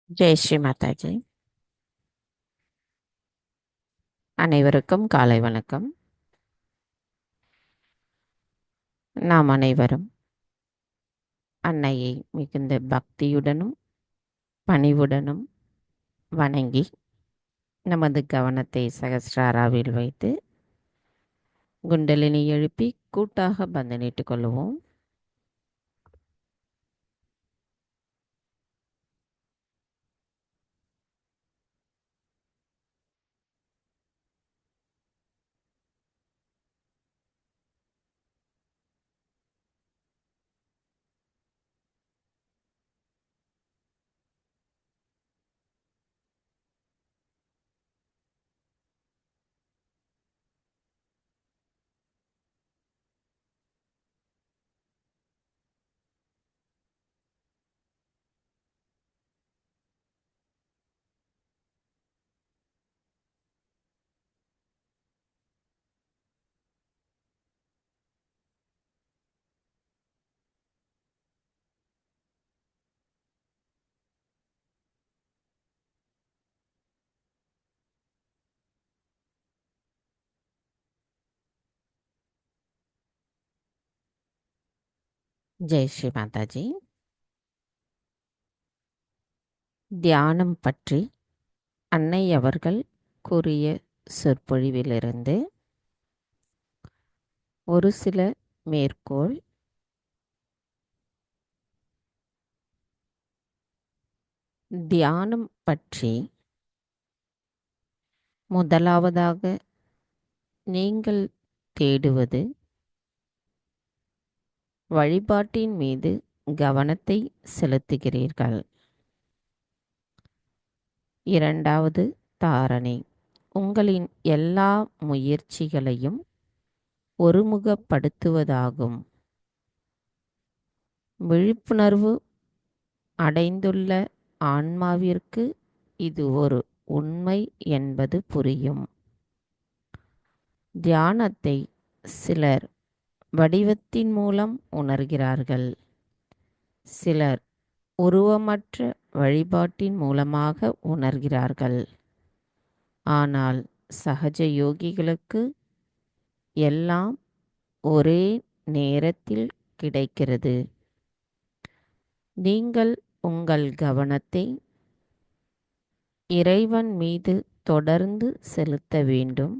ஜெய் ஸ்ரீ மாதாஜி. அனைவருக்கும் காலை வணக்கம். நாம் அனைவரும் அன்னையை மிகுந்த பக்தியுடனும் பணிவுடனும் வணங்கி நமது கவனத்தை சகஸ்ராராவில் வைத்து குண்டலினி எழுப்பி கூட்டாக பந்தனிட்டுக் கொள்வோம். ஜெய் ஸ்ரீ மாதாஜி. தியானம் பற்றி அன்னை அவர்கள் கூறிய சொற்பொழிவிலிருந்து ஒரு சில மேற்கோள். தியானம் பற்றி முதலாவதாக நீங்கள் தேடுவது வழிபாட்டின் மீது கவனத்தை செலுத்துகிறீர்கள். இரண்டாவது தாரணை, உங்களின் எல்லா முயற்சிகளையும் ஒருமுகப்படுத்துவதாகும். விழிப்புணர்வு அடைந்துள்ள ஆன்மாவிற்கு இது ஒரு உண்மை என்பது புரியும். தியானத்தை சிலர் வடிவத்தின் மூலம் உணர்கிறார்கள், சிலர் உருவமற்ற வழிபாட்டின் மூலமாக உணர்கிறார்கள். ஆனால் சகஜ யோகிகளுக்கு எல்லாம் ஒரே நேரத்தில் கிடைக்கிறது. நீங்கள் உங்கள் கவனத்தை இறைவன் மீது தொடர்ந்து செலுத்த வேண்டும்.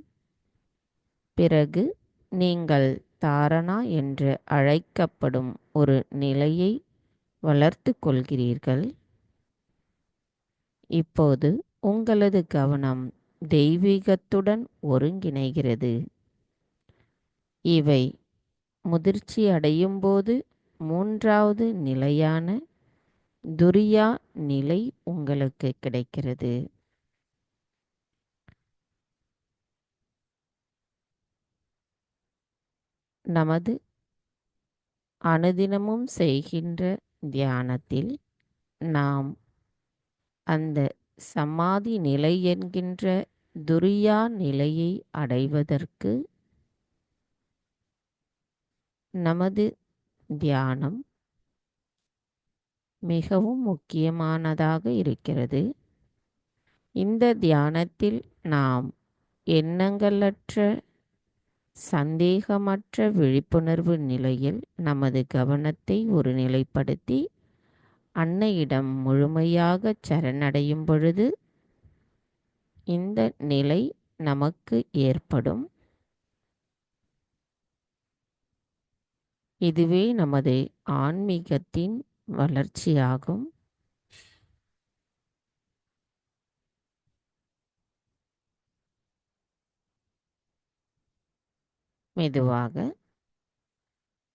பிறகு நீங்கள் தாரணா என்று அழைக்கப்படும் ஒரு நிலையை வளர்த்து கொள்கிறீர்கள். இப்போது உங்களது கவனம் தெய்வீகத்துடன் ஒருங்கிணைகிறது. இவை முதிர்ச்சி அடையும் போது மூன்றாவது நிலையான துரியா நிலை உங்களுக்கு கிடைக்கிறது. நமது அனுதினமும் செய்கின்ற தியானத்தில் நாம் அந்த சமாதி நிலை என்கின்ற துரியா நிலையை அடைவதற்கு நமது தியானம் மிகவும் முக்கியமானதாக இருக்கிறது. இந்த தியானத்தில் நாம் எண்ணங்களற்ற சந்தேகமற்ற விழிப்புணர்வு நிலையில் நமது கவனத்தை ஒருநிலைப்படுத்தி அன்னையிடம் முழுமையாக சரணடையும் பொழுது இந்த நிலை நமக்கு ஏற்படும். இதுவே நமது ஆன்மீகத்தின் வளர்ச்சியாகும். மெதுவாக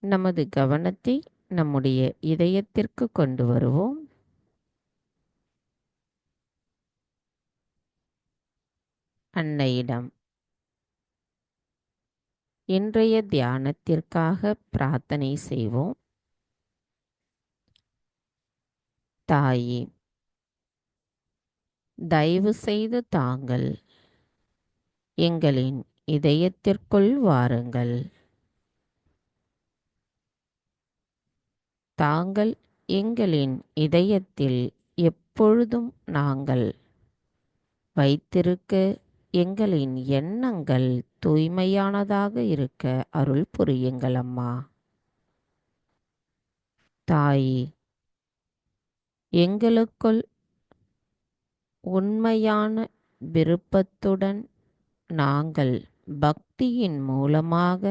நமது கவனத்தை நம்முடைய இதயத்திற்கு கொண்டு வருவோம். அன்னையிடம் இன்றைய தியானத்திற்காக பிரார்த்தனை செய்வோம். தாயே, தயவு செய்து தாங்கள் எங்களின் இதயத்திற்குள் வாருங்கள். தாங்கள் எங்களின் இதயத்தில் எப்பொழுதும் நாங்கள் வைத்திருக்க எங்களின் எண்ணங்கள் தூய்மையானதாக இருக்க அருள் புரியுங்கள் அம்மா. தாயே, எங்களுக்குள் உண்மையான விருப்பத்துடன் நாங்கள் பக்தியின் மூலமாக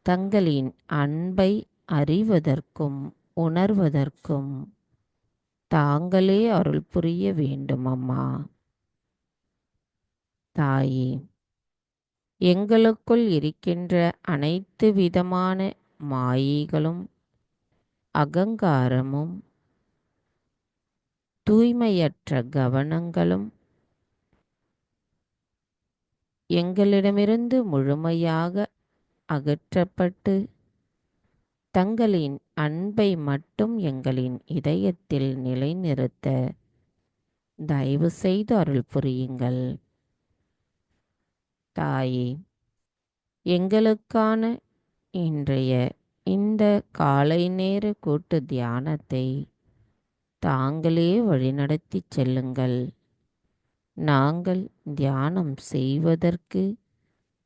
தங்களின் அன்பை அறிவதற்கும் உணர்வதற்கும் தாங்களே அருள் புரிய வேண்டும் அம்மா. தாயே, எங்களுக்குள் இருக்கின்ற அனைத்து விதமான மாயைகளும் அகங்காரமும் தூய்மையற்ற கவனங்களும் எங்களிடமிருந்து முழுமையாக அகற்றப்பட்டு தங்களின் அன்பை மட்டும் எங்களின் இதயத்தில் நிலைநிறுத்த தயவு செய்து அருள் புரியுங்கள். தாயே, எங்களுக்கான இன்றைய இந்த காலை நேர கூட்டு தியானத்தை தாங்களே வழிநடத்தி செல்லுங்கள். நாங்கள் தியானம் செய்வதற்கு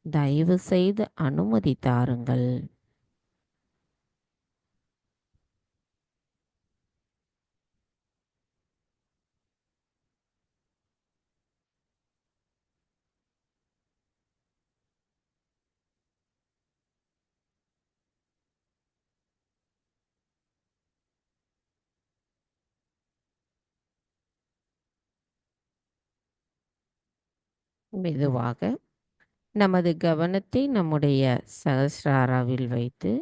தயவு செய்து அனுமதி தாருங்கள். மெதுவாக நமது கவனத்தை நம்முடைய சகஸ்ராராவில் வைத்து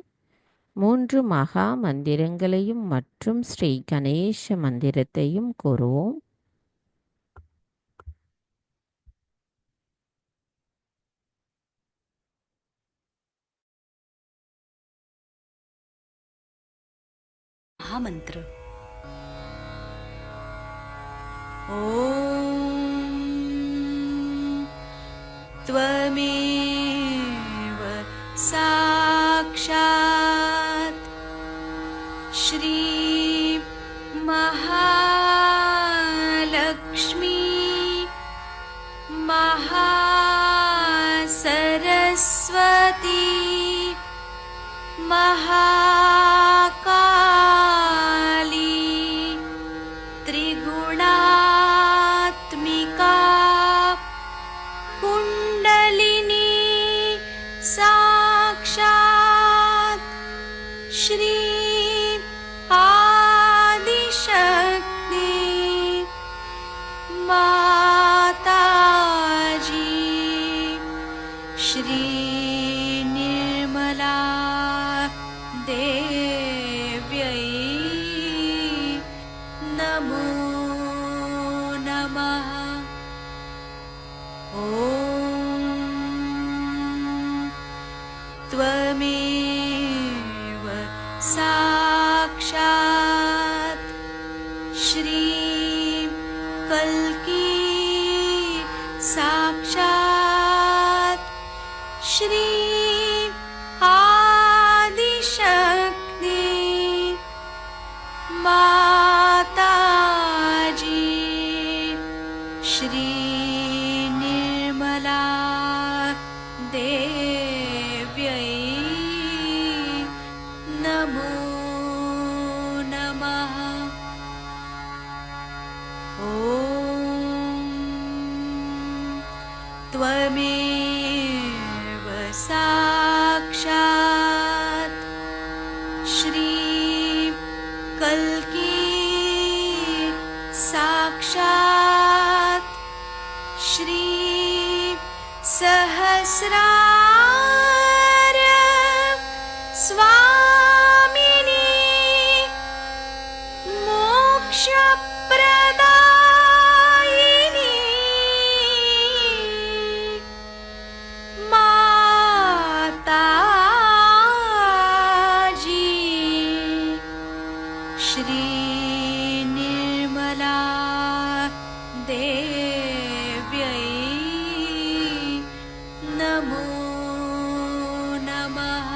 3 மகா மந்திரங்களையும் மற்றும் ஸ்ரீ கணேச மந்திரத்தையும் கூறுவோம். महामंत्र। ओम त्वमेव साक्षात् श्री महालक्ष्मी महासरस्वती महाकाली त्रिगुणात्मिका कुंडलिनी साक्षात् श्री आदिशक्ति माताजी श्री निर्मला देव्यै नमो नमः। ॐ त्वमेव साक्षात् श्री कल्की साक्षात् श्री आदिशक्ति माताजी श्री निर्मला देव्यै नमो नमः। ॐ त्वमेव साक्षात् श्री कल्की साक्षात् श्री सहस्रार स्वामिनी मोक्षप्रदायिनी माताजी श्री निर्मला देव्यै नमो नमः।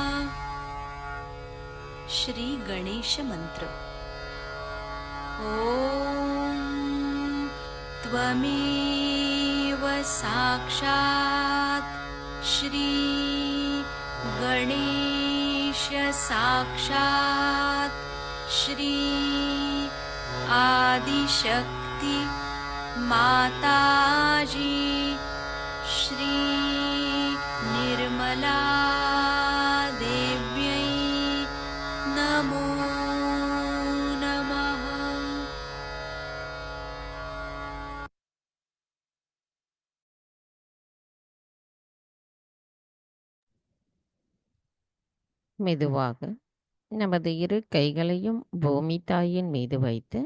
श्री गणेश मंत्र। ॐ त्वमेव साक्षात् श्री गणेश साक्षात् श्री आदिशक्ति माताजी श्री निर्मला देव्यै नमो नमः। மெதுவாக நமது இரு கைகளையும் பூமி தாயின் மீது வைத்து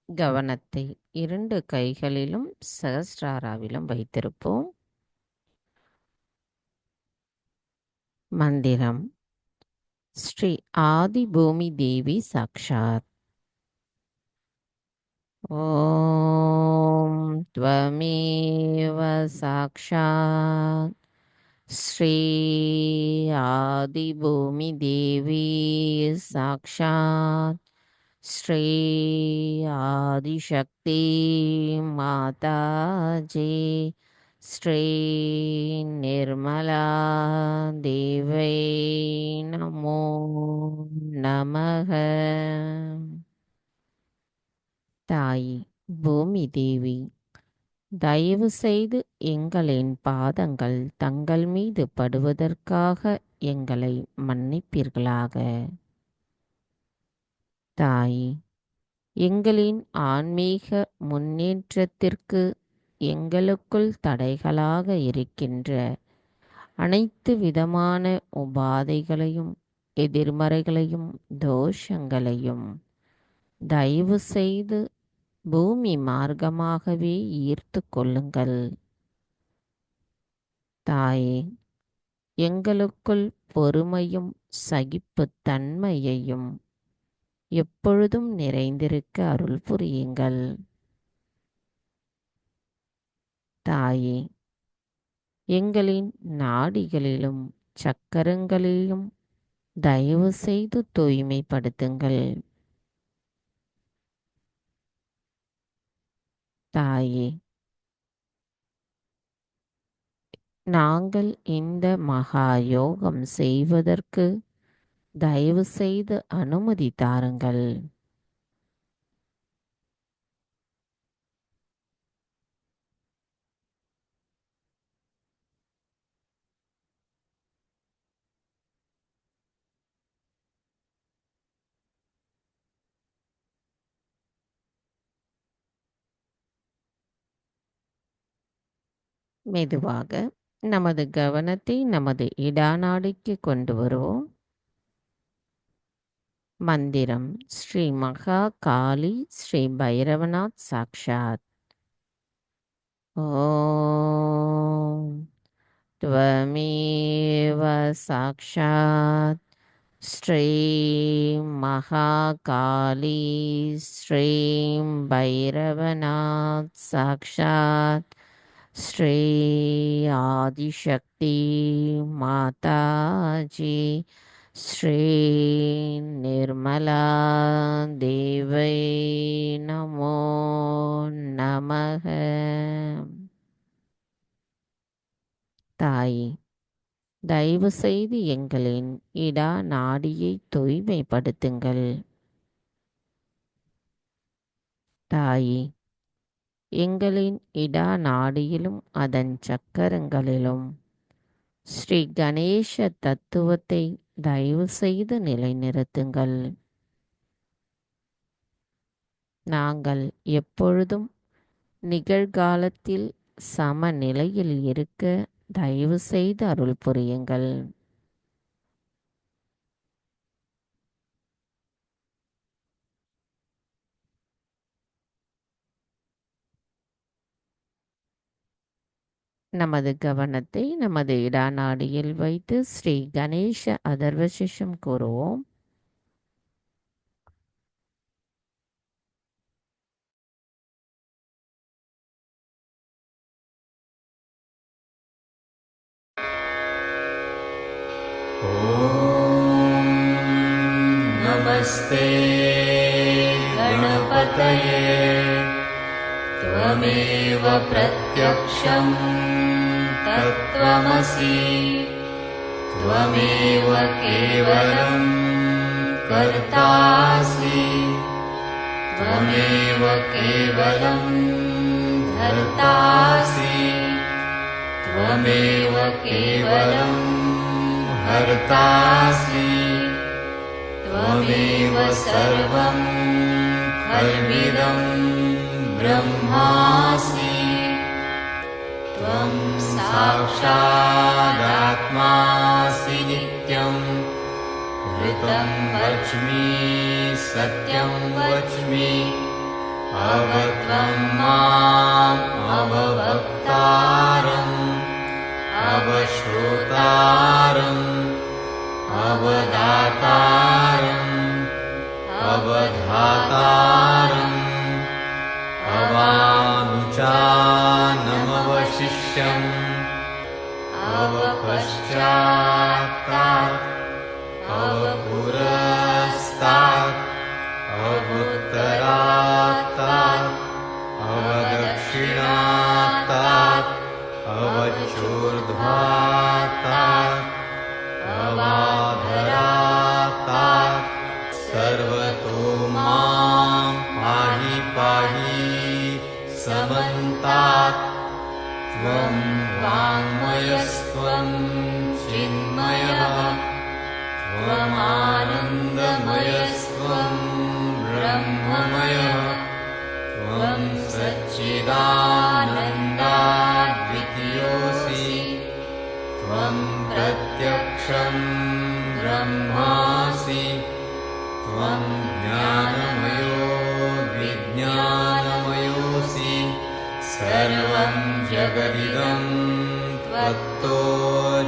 கவனத்தை 2 கைகளிலும் சகஸ்ராராவிலும் வைத்திருப்போம். மந்திரம் ஸ்ரீ ஆதி பூமி தேவி சாக்ஷாத். ஓம் த்வமேவ சாக்ஷாத் ஸ்ரீ ஆதி பூமி தேவி சாக்ஷாத் ஸ்ரீ ஆதிசக்தி மாதாஜி ஸ்ரீ நிர்மலா தேவை நமோ நமக. தாய் பூமி தேவி, தயவு செய்து எங்களின் பாதங்கள் தங்கள் மீது படுவதற்காக எங்களை மன்னிப்பீர்களாக. தாய், எங்களின் ஆன்மீக முன்னேற்றத்திற்கு எங்களுக்குள் தடைகளாக இருக்கின்ற அனைத்து விதமான உபாதைகளையும் எதிர்மறைகளையும் தோஷங்களையும் தயவு செய்து பூமி மார்க்கமாகவே ஈர்த்து கொள்ளுங்கள். தாயே, எங்களுக்குள் பொறுமையும் சகிப்புத்தன்மையையும் எப்பொழுதும் நிறைந்திருக்க அருள் புரியுங்கள். தாயே, எங்களின் நாடிகளிலும் சக்கரங்களிலும் தயவு செய்து தூய்மைப்படுத்துங்கள். தாயே, நாங்கள் இந்த மகா யோகம் செய்வதற்கு தயவு செய்து அனுமதி தாருங்கள். மெதுவாக நமது கவனத்தை நமது இடாநாடிக்கு கொண்டு வருவோம். மந்திரம் ஸ்ரீ மகா காளி ஸ்ரீ பைரவநாத் சாக்ஷாத். ஓம் த்வமேவ சாக்ஷாத் ஸ்ரீ மகா காளி ஸ்ரீ பைரவநாத் சாக்ஷாத் ஸ்ரீ ஆதிசக்தி மாதாஜி ஸ்ரீ நிர்மலா தேவை நமோ நமக. தாயே, தயவு செய்து எங்களின் இடா நாடியை தூய்மைப்படுத்துங்கள். தாயே, எங்களின் இடா நாடியிலும் அதன் சக்கரங்களிலும் ஸ்ரீ கணேச தத்துவத்தை தயவு செய்து நிலைநிறுத்துங்கள். நாங்கள் எப்பொழுதும் நிகழ்காலத்தில் சமநிலையில் இருக்க தயவு செய்து அருள் புரியுங்கள். நமது கவனத்தை நமது இடாநாடியில் வைத்து ஸ்ரீ கணேச அதர்வசிஷம் கூறுவோம். नमस्ते गणपतये त्वमेव प्रत्यक्षं तत्त्वमसि त्वमेव केवलं कर्तासि त्वमेव केवलं धर्तासि त्वमेव केवलं हर्तासि त्वमेव सर्वं खल्विदं ब्रह्मासि त्वं साक्षादात्मासि नित्यं ऋतं वच्मि सत्यं वच्मि अवत्वं माम् अववक्तारम् अवश्रोतारम् अवदातारम् अवधातारम् अवानुचानमवशिष्यम् अवपश्चात्तात् अवपुरस्तात् अवुत्तरात्तात् अवदक्षिणात्तात् अवचोर्ध्वात्तात् अवाधरात्तात् सर्वतो मां पाहि पाहि समन्तात् त्वं वाङ्मयस्त्वं चिन्मयः त्वमानन्दमयस्त्वं ब्रह्ममयः त्वं सच्चिदानन्दाद्वितीयोऽसि त्वं प्रत्यक्षं ब्रह्मासि त्वं ज्ञानमयो विज्ञानमयोऽसि सर्वं जगदिदं त्वत्तो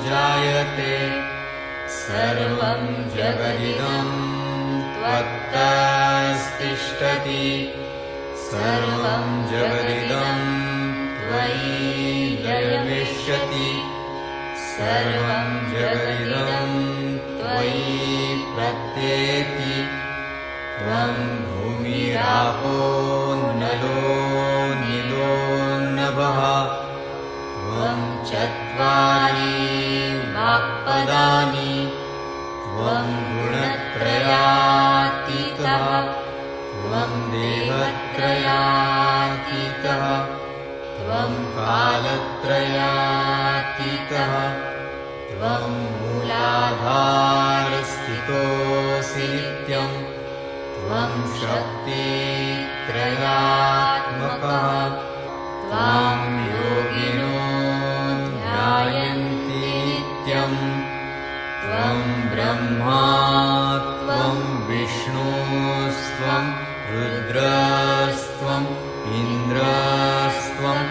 जायते सर्वं जगदिदं त्वत्तस्तिष्ठति सर्वं जगदिदं त्वयि लयमिष्यति सर्वं जगदिदं त्वयि प्रत्येति त्वं भूमिरापो नलो नीलो नभः त्वं चत्वारि वाक्पदानि त्वं गुणत्रयातीतः त्वं देहत्रयातीतः त्वं कालत्रयातीतः त्वं मूलाधारस्थितोऽसि नित्यं त्वं शक्तित्रयात्मकः त्वां योगिनो ध्यायन्ति नित्यं त्वं ब्रह्मा त्वं विष्णुस्त्वं रुद्रस्त्वं इन्द्रस्त्वम्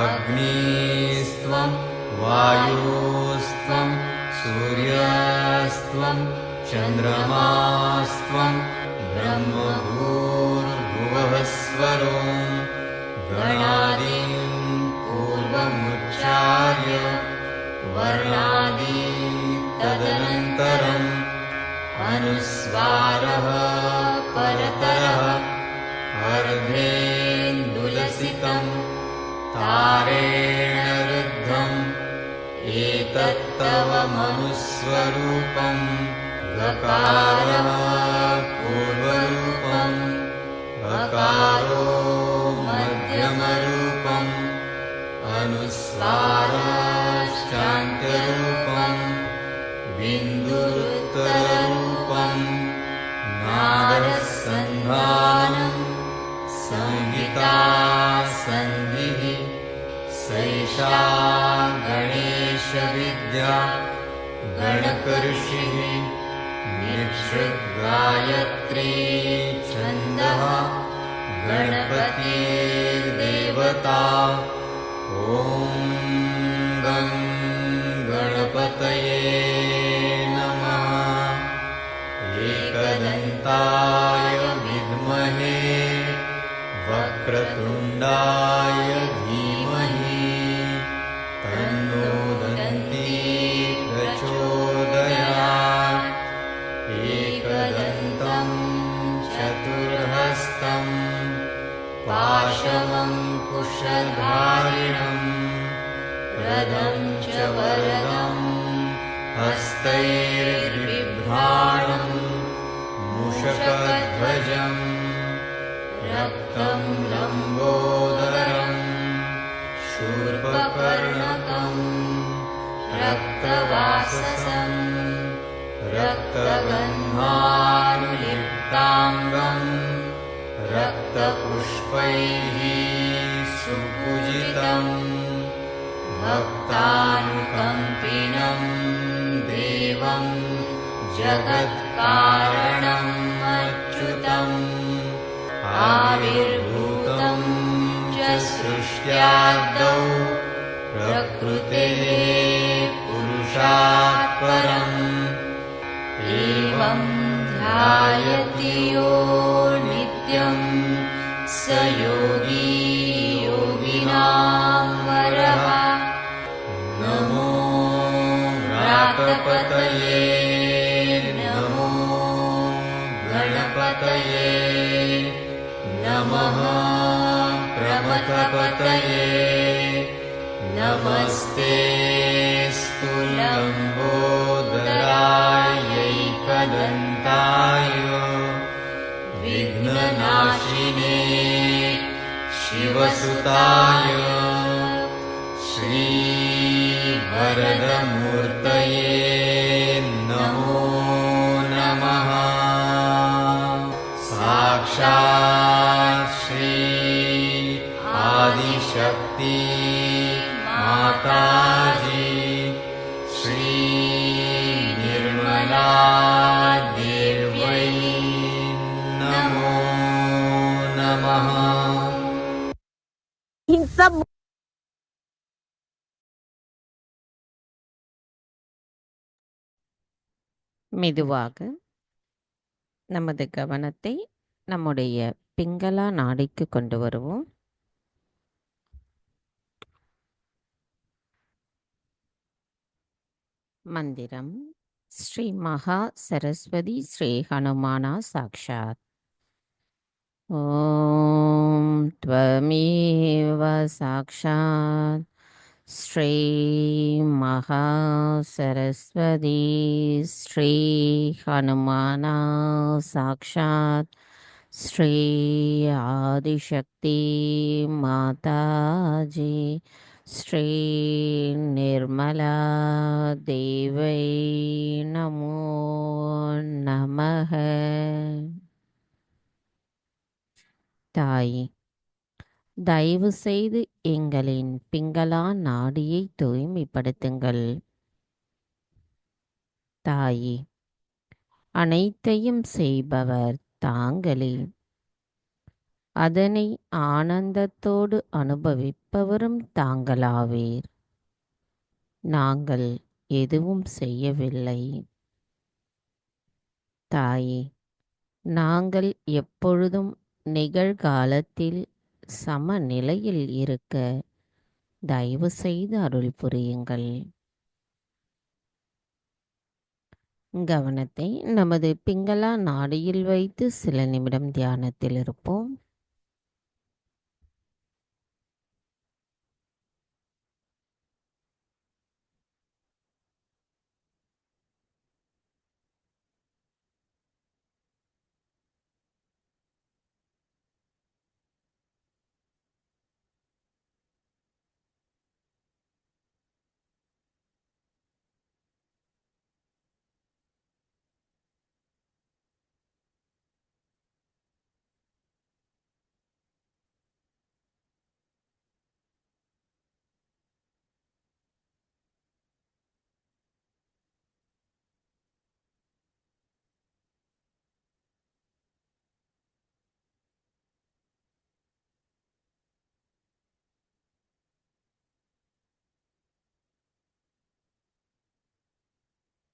अग्निस्त्वं वायुस्त्वं सूर्यस्त्वं चन्द्रमास्त्वं ब्रह्मभूर्भुवः स्वरो गणादीन् पूर्वमुच्चार्य वर्णादि तदनन्तरम् अनुस्वारः परतरः अर्धेन्दुलसितं तारेण रुद्धम् एतत्तव मनुस्वरूपं गकारः पूर्वरूपम् अकारो मध्यमरूपम् अनुस्वारश्चान्त्यरूपम् बिन्दुरुत्तररूपम् नादसन्धानम् संहिता सन्धिः सैषा गणेशविद्या गणकऋषिः निःसृद्गायत्री छन्दः गणपतिर्देवता ॐ गं गणपतये नमः एकदन्ताय विद्महे वक्रतुण्डाय धीमहि तन्नो दन्ती प्रचोदयात् एकदन्तं चतुर्हस्तं हस्तैर्बिभ्राणम् मूषकध्वजम् रक्तं लम्बोदरम् शूर्पकर्णकम् रक्तवाससम् रक्तगन्धानुलिप्ताङ्गम् रक्तपुष्पैः सुपूजितम् भक्तानुकम्पिनं देवं जगत्कारणम् अच्युतम् आविर्भूतं च सृष्ट्यादौ प्रकृतेः पुरुषात् परम् एवं ध्यायति यो नित्यं स योगी योगिनां वरः। नमो व्रातपतये नमो गणपतये नमः प्रमथपतये नमस्तेऽस्तु लम्बोदरायैकदन्ताय विघ्ननाशिने शिवसुताय श्रीवरदमूर्तये नमो नमः। साक्षात् श्री आदिशक्ति माताजी श्री निर्मला देव्यै नमो नमः। इन सब மெதுவாக நமது கவனத்தை நம்முடைய பிங்களா நாடிக்கு கொண்டு வருவோம். மந்திரம் ஸ்ரீ மகா சரஸ்வதி ஸ்ரீ ஹனுமானா சாக்ஷாத். ஓம் த்வமேவ சாக்ஷாத் ஸ்ரீ மகா சரஸ்வதி ஸ்ரீ ஹனுமானா சாக்ஷாத் ஸ்ரீ ஆதிசக்தி மாதாஜி ஸ்ரீ நிர்மலா தேவை நமோ நமः. தாயே, தயவு செய்து எங்களின் பிங்களா நாடியை தூய்மைப்படுத்துங்கள். தாயே, அனைத்தையும் செய்பவர் தாங்களே, அதனை ஆனந்தத்தோடு அனுபவிப்பவரும் தாங்களாவீர். நாங்கள் எதுவும் செய்யவில்லை. தாயே, நாங்கள் எப்பொழுதும் நிகழ்காலத்தில் சமநிலையில் இருக்க தயவு செய்து அருள் புரியுங்கள். கவனத்தை நமது பிங்களா நாடியில் வைத்து சில நிமிடம் தியானத்தில் இருப்போம்.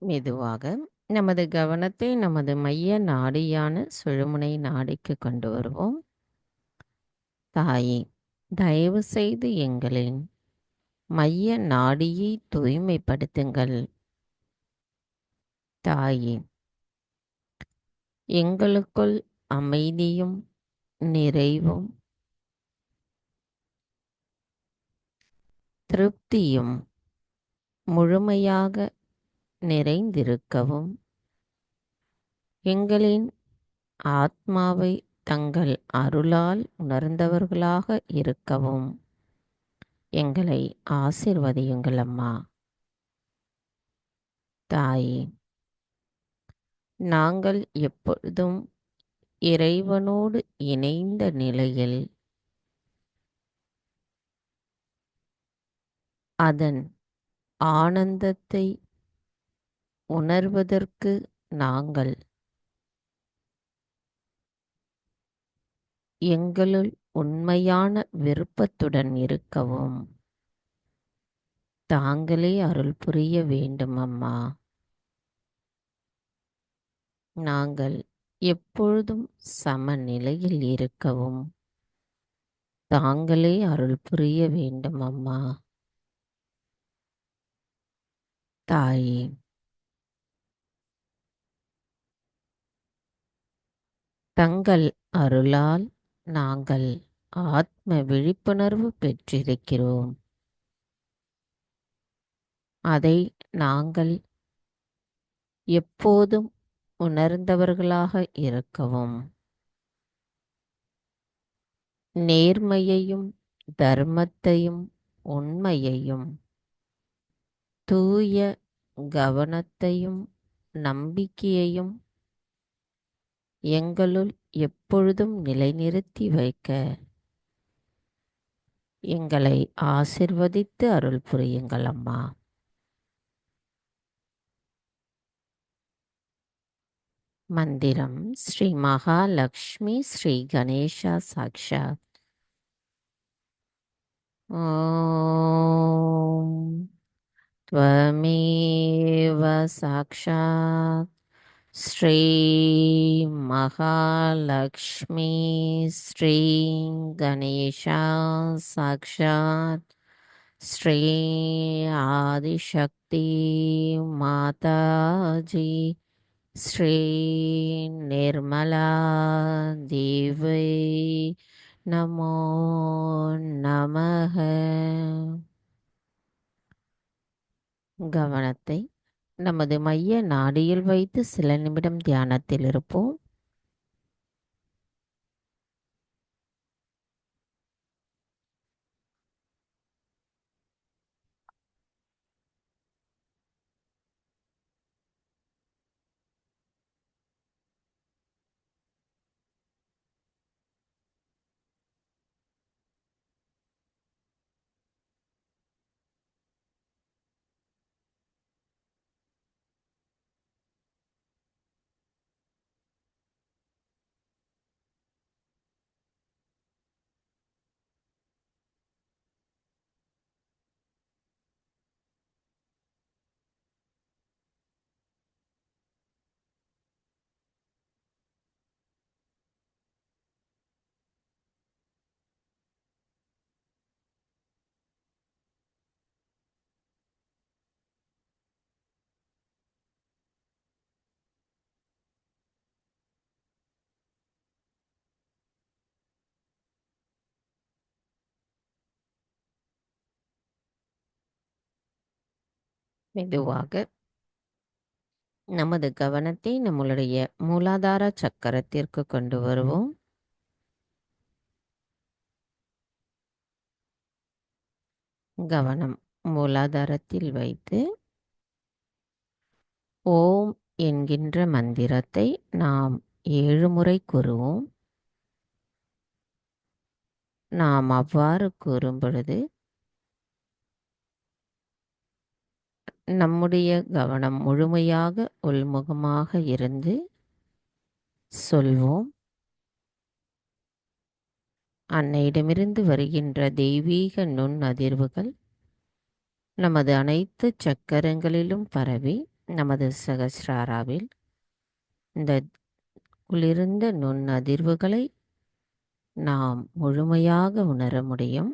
மெதுவாக நமது கவனத்தை நமது மைய நாடியான சுழுமுனை நாடிக்கு கொண்டு வருவோம். தாயே, தயவு செய்து எங்களின் மைய நாடியை தூய்மைப்படுத்துங்கள். தாயே, எங்களுக்குள் அமைதியும் நிறைவும் திருப்தியும் முழுமையாக நிறைந்திருக்கவும், எங்களின் ஆத்மாவை தங்கள் அருளால் உணர்ந்தவர்களாக இருக்கவும் எங்களை ஆசீர்வதியுங்கள் அம்மா. தாயே, நாங்கள் எப்பொழுதும் இறைவனோடு இணைந்த நிலையில் அதன் ஆனந்தத்தை உணர்வதற்கு நாங்கள் எங்களுள் உண்மையான விருப்பத்துடன் இருக்கவும் தாங்களே அருள் புரிய வேண்டும் அம்மா. நாங்கள் எப்பொழுதும் சமநிலையில் இருக்கவும் தாங்களே அருள் புரிய வேண்டும் அம்மா. தாயே, தங்கள் அருளால் நாங்கள் ஆத்ம விழிப்புணர்வு பெற்றிருக்கிறோம். அதை நாங்கள் எப்போதும் உணர்ந்தவர்களாக இருக்கவும், நேர்மையையும் தர்மத்தையும் உண்மையையும் தூய கவனத்தையும் நம்பிக்கையையும் எங்களுள் எப்பொழுதும் நிலைநிறுத்தி வைக்க எங்களை ஆசிர்வதித்து அருள் புரியுங்கள் அம்மா. மந்திரம் ஸ்ரீ மகாலட்சுமி ஸ்ரீ கணேசா சாக்ஷாத். ஓம் त्वमेव साक्षात् श्री महालक्ष्मी श्री गणेशा साक्षात् श्री आदिशक्ति माताजी श्री निर्मला देवी नमो नमः. கவனத்தை நமது மைய நாடியில் வைத்து சில நிமிடம் தியானத்தில் இருப்போம். மெதுவாக நமது கவனத்தை நம்மளுடைய மூலாதார சக்கரத்திற்கு கொண்டு வருவோம். கவனம் மூலாதாரத்தில் வைத்து ஓம் என்கின்ற மந்திரத்தை நாம் 7 முறை கூறுவோம். நாம் அவ்வாறு கூறும் பொழுது நம்முடைய கவனம் முழுமையாக உள்முகமாக இருந்து சொல்வோம். அன்னையிடமிருந்து வருகின்ற தெய்வீக நுண் அதிர்வுகள் நமது அனைத்து சக்கரங்களிலும் பரவி நமது சகஸ்ராராவில் இந்த குளிர்ந்த நுண் அதிர்வுகளை நாம் முழுமையாக உணர முடியும்.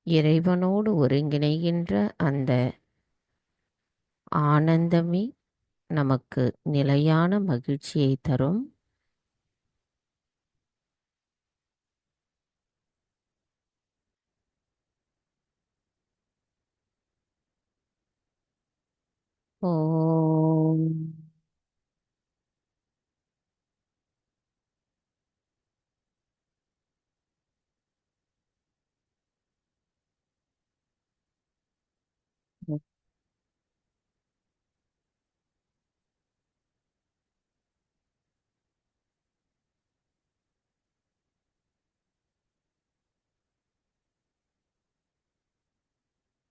இறைவனோடு ஒருங்கிணைகின்ற அந்த ஆனந்தமே நமக்கு நிலையான மகிழ்ச்சியை தரும். ஓம்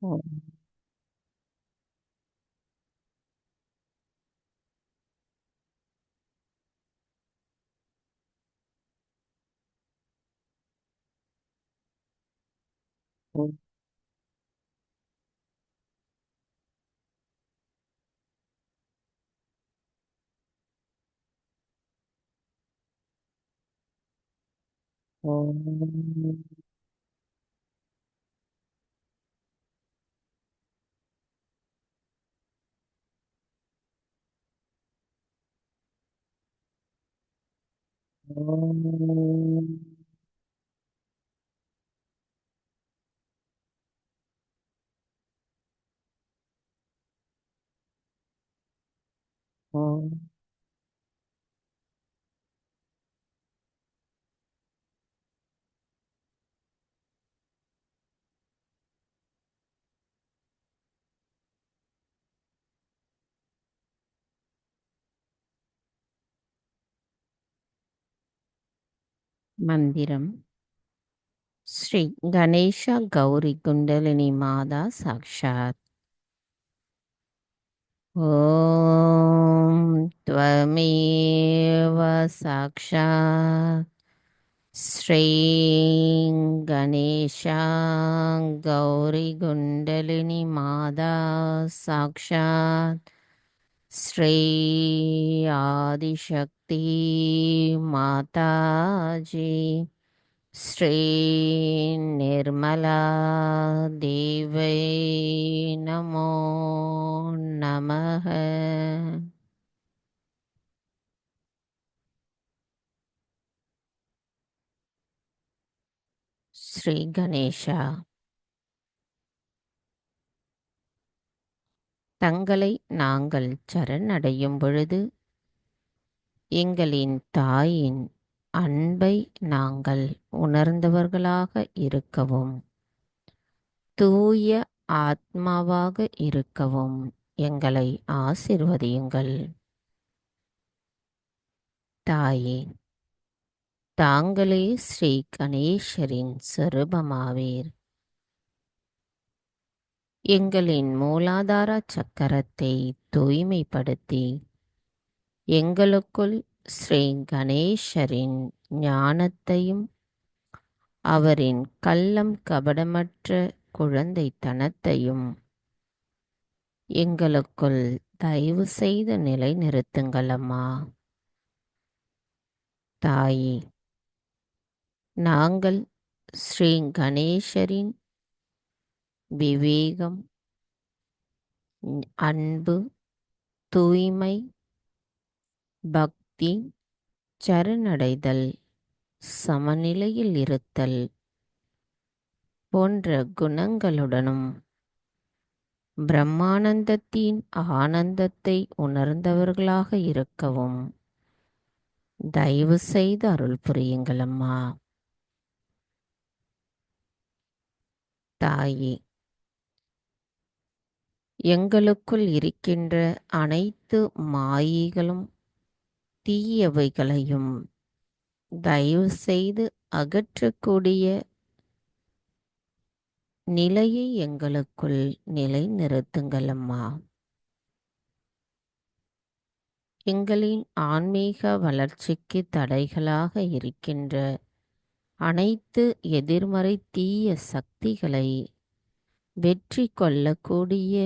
ஓம் ஓம் ஓம் ஓம் ஓம் மந்திரம் ஸ்ரீ கணேஷ கௌரி குண்டலினி மாதா சாக்ஷாத். ஓம் த்வமேவ சாக்ஷாத் ஸ்ரீ கணேஷ கௌரி குண்டலினி மாதா சாக்ஷாத் ஸ்ரீ ஆதிசக்தி மாதாஜி ஸ்ரீ நிர்மலா தேவை நமோ நமः. ஸ்ரீ கணேஷா, தங்களை நாங்கள் சரணடையும் பொழுது எங்களின் தாயின் அன்பை நாங்கள் உணர்ந்தவர்களாக இருக்கவும், தூய ஆத்மாவாக இருக்கவும் எங்களை ஆசிர்வதியுங்கள். தாயே, தாங்களே ஸ்ரீ கணேசரின் சொரூபமாவீர். எங்களின் மூலாதார சக்கரத்தை தூய்மைப்படுத்தி எங்களுக்குள் ஸ்ரீ கணேசரின் ஞானத்தையும் அவரின் கள்ளம் கபடமற்ற குழந்தைத்தனத்தையும் எங்களுக்குள் தயவு செய்து நிலைநிறுத்துங்கள் அம்மா. தாயே, நாங்கள் ஸ்ரீ கணேசரின் விவேகம், அன்பு, தூய்மை, பக்தி, சரணடைதல், சமநிலையில் இருத்தல் போன்ற குணங்களுடனும் பிரம்மானந்தத்தின் ஆனந்தத்தை உணர்ந்தவர்களாக இருக்கவும் தயவு செய்து அருள் புரியுங்கள் அம்மா. தாயே, எங்களுக்குள் இருக்கின்ற அனைத்து மாயைகளும் தீயவைகளையும் தயவு செய்து அகற்றக்கூடிய நிலையை எங்களுக்குள் நிலைநிறுத்துங்கள் அம்மா. எங்களின் ஆன்மீக வளர்ச்சிக்கு தடைகளாக இருக்கின்ற அனைத்து எதிர்மறை தீய சக்திகளை வெற்றி கொள்ளக்கூடிய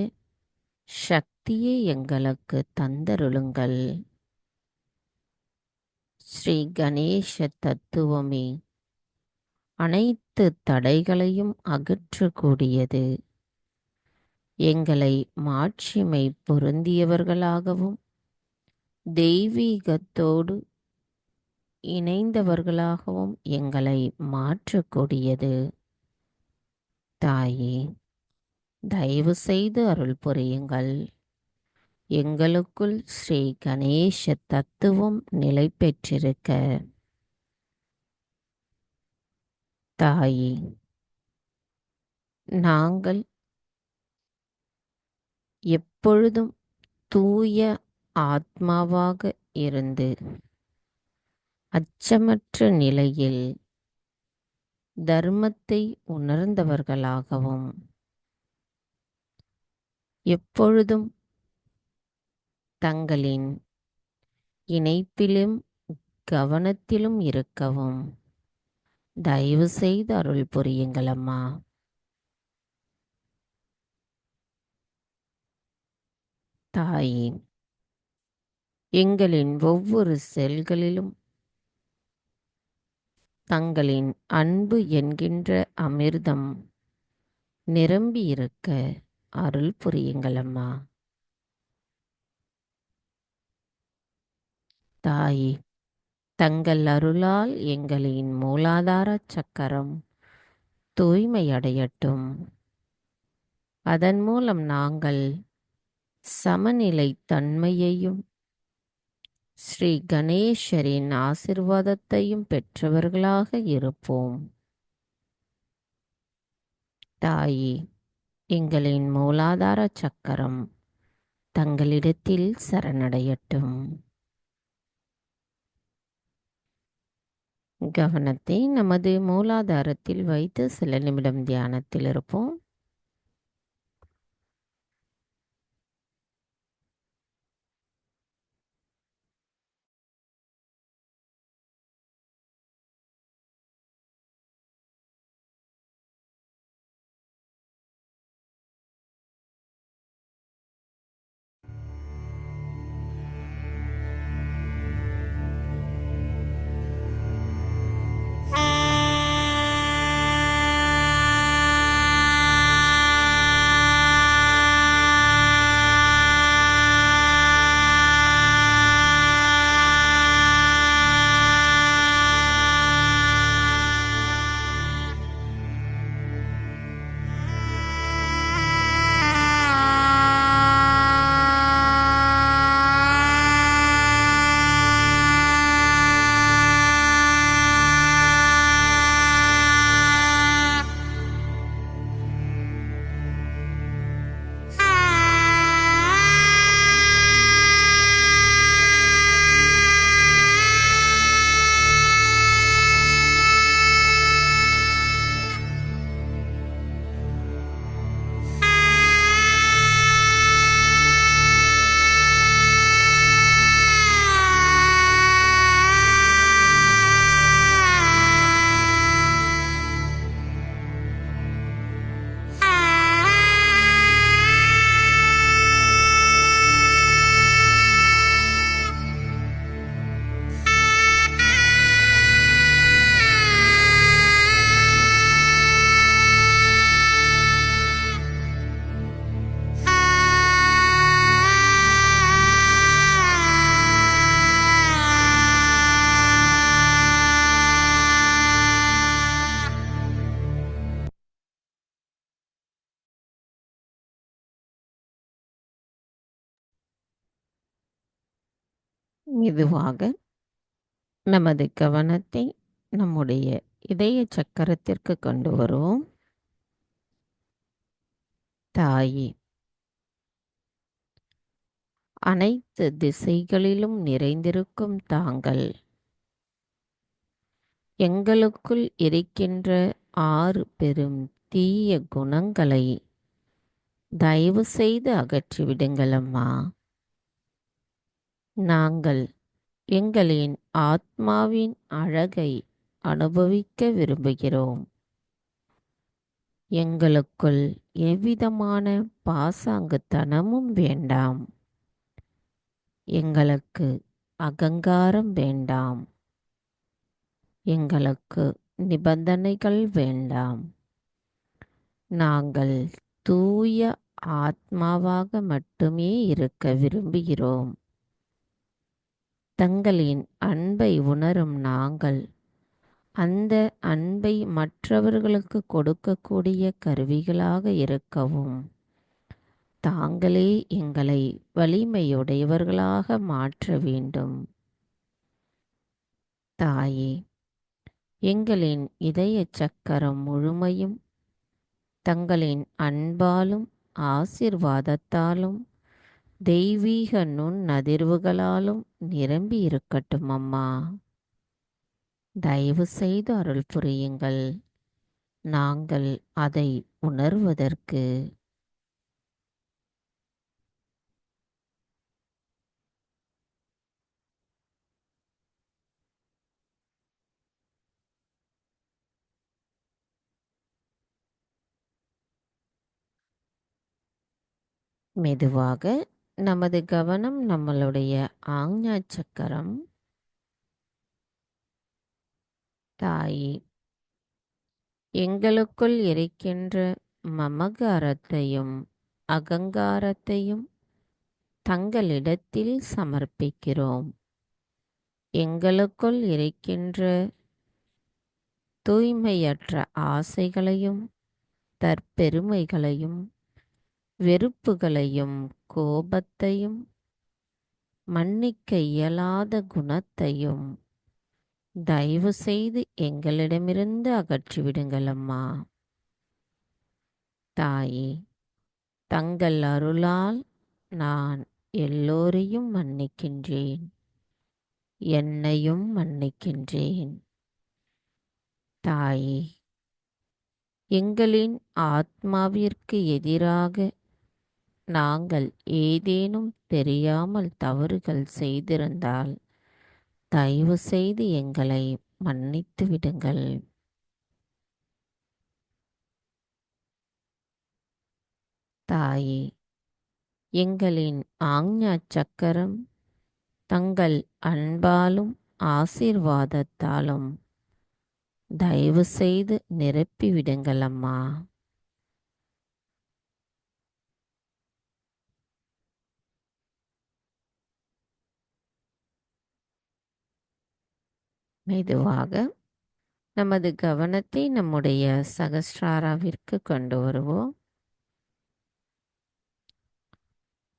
சக்தியை எங்களுக்கு தந்தருளுங்கள். ஸ்ரீ கணேச தத்துவமே அனைத்து தடைகளையும் அகற்றக்கூடியது. எங்களை மாட்சிமை பொருந்தியவர்களாகவும் தெய்வீகத்தோடு இணைந்தவர்களாகவும் எங்களை மாற்றக்கூடியது. தாயே, தயவு செய்து அருள் புரியுங்கள். எங்களுக்குள் ஸ்ரீ கணேச தத்துவம் நிலை பெற்றிருக்க தாயே, நாங்கள் எப்பொழுதும் தூய ஆத்மாவாக இருந்து அச்சமற்ற நிலையில் தர்மத்தை உணர்ந்தவர்களாகவும் எப்பொழுதும் தங்களின் இணைப்பிலும் கவனத்திலும் இருக்கவும் தயவு செய்து அருள் புரியுங்கள் அம்மா. தாயே, எங்களின் ஒவ்வொரு செல்களிலும் தங்களின் அன்பு என்கின்ற அமிர்தம் நிரம்பி இருக்க அருள் புரியுங்கள் அம்மா. தாயே, தங்கள் அருளால் எங்களின் மூலாதார சக்கரம் தூய்மையடையட்டும். அதன் மூலம் நாங்கள் சமநிலை தன்மையையும் ஸ்ரீ கணேசரின் ஆசிர்வாதத்தையும் பெற்றவர்களாக இருப்போம். தாயே, எங்களின் மூலாதார சக்கரம் தங்களிடத்தில் சரணடையட்டும். கவனத்தை நமது மூலாதாரத்தில் வைத்து சில நிமிடம் தியானத்தில் இருப்போம். மெதுவாக நமது கவனத்தை நம்முடைய இதய சக்கரத்திற்கு கொண்டு வருவோம். தாயே, அனைத்து திசைகளிலும் நிறைந்திருக்கும் தாங்கள் எங்களுக்குள் இருக்கின்ற 6 பெரும் தீய குணங்களை தயவு செய்து அகற்றிவிடுங்கள் அம்மா. நாங்கள் எங்களின் ஆத்மாவின் அழகை அனுபவிக்க விரும்புகிறோம். எங்களுக்குள் எவ்விதமான பாசாங்குத்தனமும் வேண்டாம். எங்களுக்கு அகங்காரம் வேண்டாம். எங்களுக்கு நிபந்தனைகள் வேண்டாம். நாங்கள் தூய ஆத்மாவாக மட்டுமே இருக்க விரும்புகிறோம். தங்களின் அன்பை உணரும் நாங்கள் அந்த அன்பை மற்றவர்களுக்கு கொடுக்கக்கூடிய கருவிகளாக இருக்கவும் தாங்களே எங்களை வலிமையுடையவர்களாக மாற்ற வேண்டும். தாயே, எங்களின் இதய சக்கரம் முழுமையும் தங்களின் அன்பாலும் ஆசிர்வாதத்தாலும் தெய்வீக நுண்ணதிர்வுகளாலும் நிரம்பி இருக்கட்டும் அம்மா. தயவு செய்து அருள் புரியுங்கள். நாங்கள் அதை உணர்வதற்கு. மெதுவாக நமது கவனம் நம்மளுடைய ஆக்ஞா சக்கரம். தாயே, எங்களுக்குள் இருக்கின்ற மமகாரத்தையும் அகங்காரத்தையும் தங்களிடத்தில் சமர்ப்பிக்கிறோம். எங்களுக்குள் இருக்கின்ற தூய்மையற்ற ஆசைகளையும் தற்பெருமைகளையும் வெறுப்புகளையும் கோபத்தையும் மன்னிக்க இயலாத குணத்தையும் தயவு செய்து எங்களிடமிருந்து அகற்றிவிடுங்கள் அம்மா. தாயே, தங்கள் அருளால் நான் எல்லோரையும் மன்னிக்கின்றேன், என்னையும் மன்னிக்கின்றேன். தாயே, எங்களின் ஆத்மாவிற்கு எதிராக நாங்கள் ஏதேனும் தெரியாமல் தவறுகள் செய்திருந்தால் தயவு செய்து எங்களை மன்னித்து விடுங்கள். தாயே, எங்களின் ஆக்ஞா சக்கரம் தங்கள் அன்பாலும் ஆசீர்வாதத்தாலும் தயவு செய்து நிரப்பி விடுங்கள் அம்மா. மெதுவாக நமது கவனத்தை நம்முடைய சகஸ்ராராவிற்கு கொண்டு வருவோம்.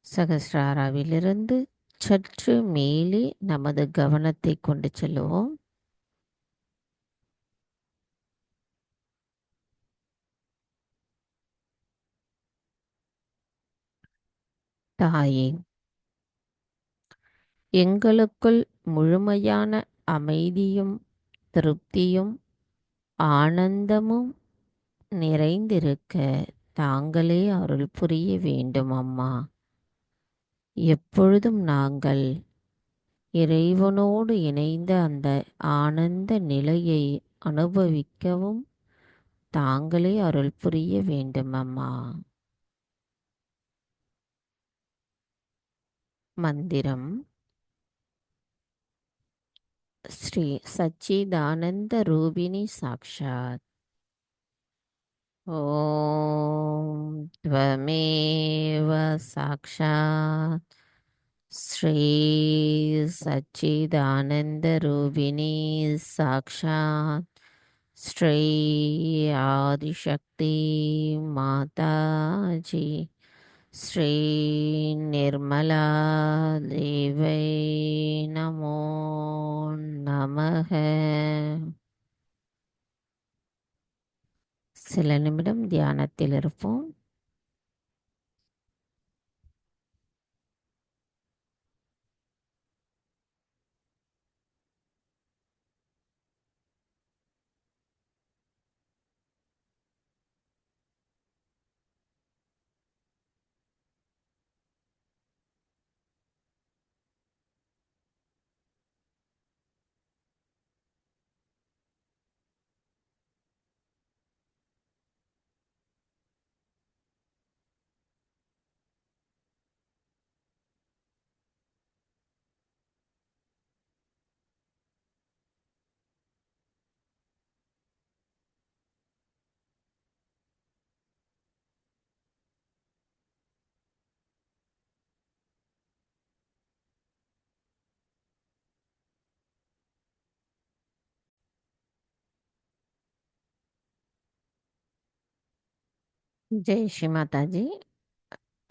சகஸ்ராராவிலிருந்து சற்று மேலே நமது கவனத்தை கொண்டு செல்லுவோம். தாயே, எங்களுக்குள் முழுமையான அமைதியும் திருப்தியும் ஆனந்தமும் நிறைந்திருக்க தாங்களே அருள் புரிய வேண்டும் அம்மா. எப்பொழுதும் நாங்கள் இறைவனோடு இணைந்த அந்த ஆனந்த நிலையை அனுபவிக்கவும் தாங்களே அருள் புரிய வேண்டும் அம்மா. மந்திரம். ஸ்ரீ சச்சிதானந்த ரூபிணி சாக்ஷாத். ஓம் த்வமேவ சாக்ஷாத் ஸ்ரீ சச்சிதானந்த ரூபிணி சாக்ஷாத் ஸ்ரீ ஆதிசக்தி மாதாஜி ஸ்ரீ நிர்மலா தேவை நமோ நமக. சில நிமிடம் தியானத்தில் இருப்போம். ஜெய் ஸ்ரீ மாதாஜி.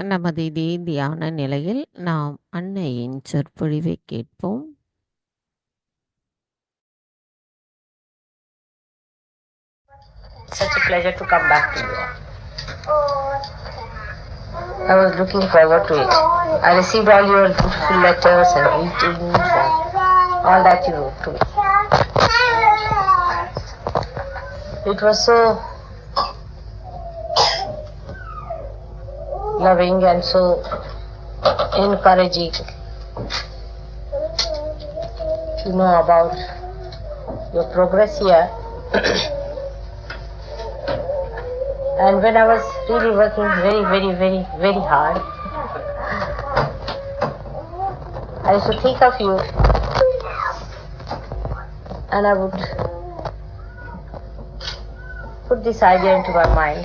நமது இதே தியான நிலையில் நாம் அன்னையின் சொற்பொழிவை கேட்போம். Such a pleasure to come back to you. I was looking forward to it. I received all your beautiful letters and greetings and all that you wrote to me. It was so loving and so encouraging to know about your progress here. And when I was really working very hard, I used to think of you, and I would put this idea into my mind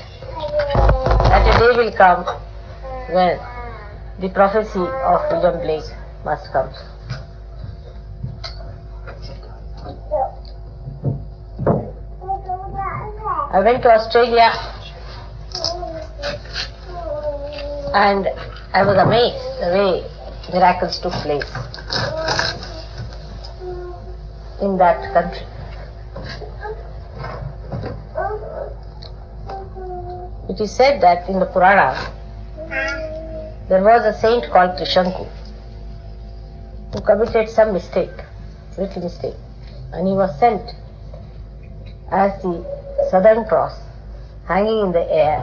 that a day will come when the prophecy of William Blake must come. I went to Australia and I was amazed the way miracles took place in that country. It is said that in the Purana there was a saint called Trishanku who committed some little mistake, and he was sent as the Southern Cross hanging in the air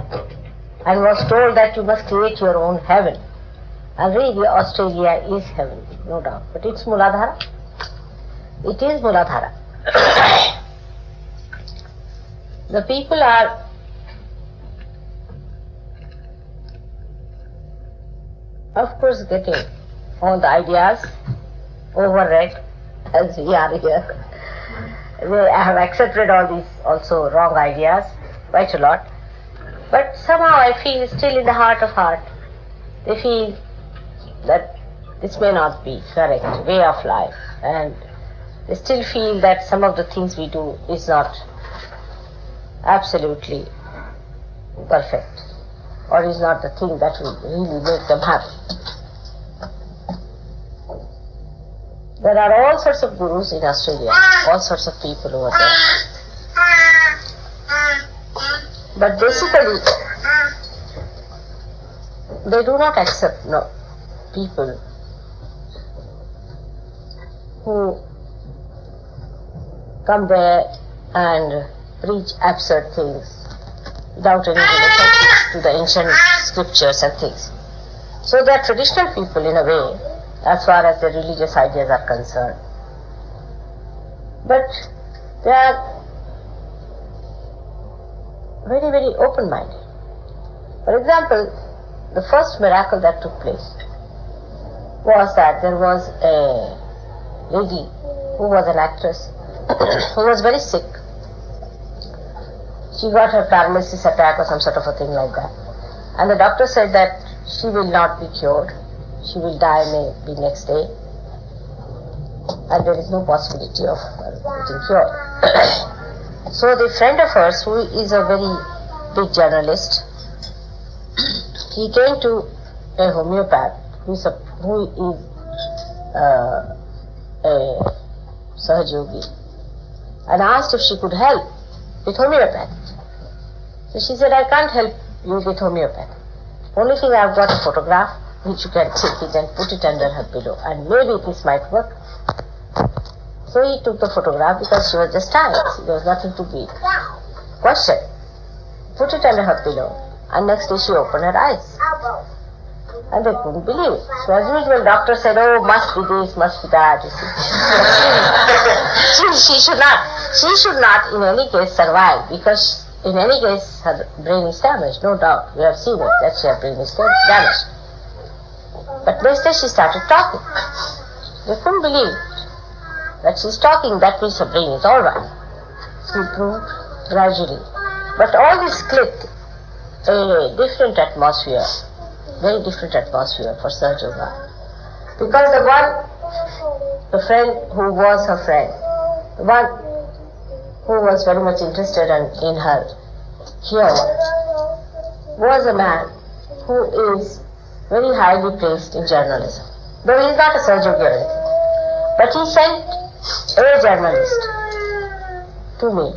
and was told that you must create your own heaven. And really Australia is heaven, no doubt, but it's Muladhara. It is Muladhara. The people are of course getting all the ideas overread as we are here. They have accepted all these also wrong ideas quite a lot. But somehow I feel still in the heart of heart, they feel that this may not be correct way of life, and they still feel that some of the things we do is not absolutely perfect, or is not the thing that will really make them happy. There are all sorts of gurus in Australia, all sorts of people over there. But basically, they do not accept people who come there and preach absurd things without any relation to the ancient scriptures and things. So they are traditional people in a way, as far as their religious ideas are concerned. But they are very open-minded. For example, the first miracle that took place was that there was a lady who was an actress who was very sick. She got her paralysis attack or some sort of a thing like that. And the doctor said that she will not be cured. She will die maybe next day. And there is no possibility of her getting cured. So the friend of hers, who is a very big journalist, he came to a homeopath who is a Sahajogi, and asked if she could help with homeopathy. So she said, I can't help you with homeopathy. Only thing, I've got a photograph which you can take it and put it under her pillow, and maybe this might work. So he took the photograph because she was just tired. There was nothing to be questioned. Put it under her pillow, and next day she opened her eyes. And they couldn't believe it. So as usual, doctor said, oh, must be this, must be that. You see. She should not in any case survive, because in any case her brain is damaged, no doubt. We have seen it, that her brain is damaged. But next day she started talking. They couldn't believe it. That she's talking, that means her brain is all right. She improved gradually. But all this clicked a different atmosphere, very different atmosphere for Sahaja Yoga. Because the friend who was her friend, the one who was very much interested in her here, was a man who is very highly praised in journalism. Though he is not a Sahjogi or anything. But he sent a journalist to me,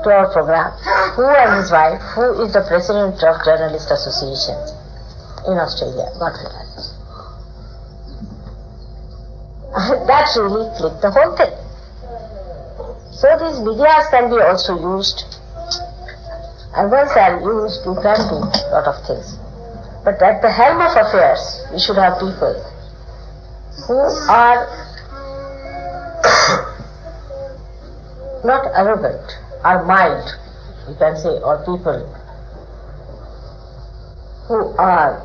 to our program, who and his wife, who is the president of Journalist Association in Australia, Godfrey Adams. That really clicked the whole thing. So these medias can be also used, and once they are used, you can do a lot of things. But at the helm of affairs, we should have people who are not arrogant, are mild, you can say, or people who are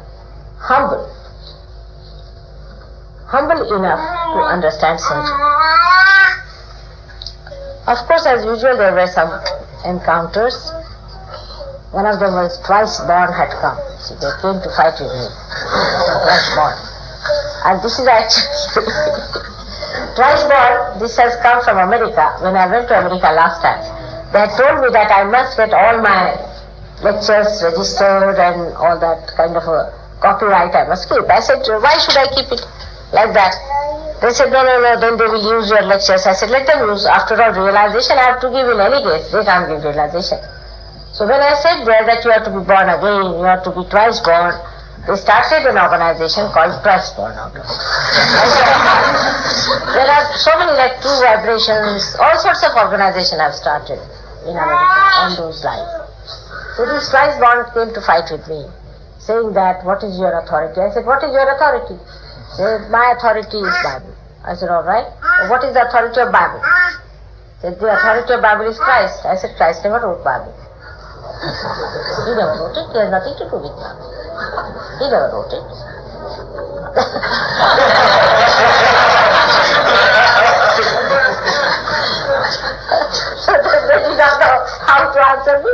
humble enough to understand surgery. Of course, as usual, there were some encounters. One of them was Twice Born had come. See, they came to fight with me. Twice Born. And this is actually Twice Born, this has come from America. When I went to America last time, they had told me that I must get all my lectures registered and all that kind of a copyright I must keep. I said, why should I keep it like that? They said, no, then they will use your lectures. I said, let them use. After all, realization I have to give in any case. They can't give realization. So when I said there that you have to be born again, you have to be twice born, they started an organization called Twice Born out of it. There are so many, like True Vibrations, all sorts of organizations have started in America on those lines. So this Twice Born came to fight with me, saying that, what is your authority? I said, what is your authority? They said, my authority is Bible. I said, all right. What is the authority of Bible? They said, the authority of Bible is Christ. I said, Christ never wrote Bible. He never wrote it. There has nothing to do with that. He never wrote it. So they did not know how to answer me.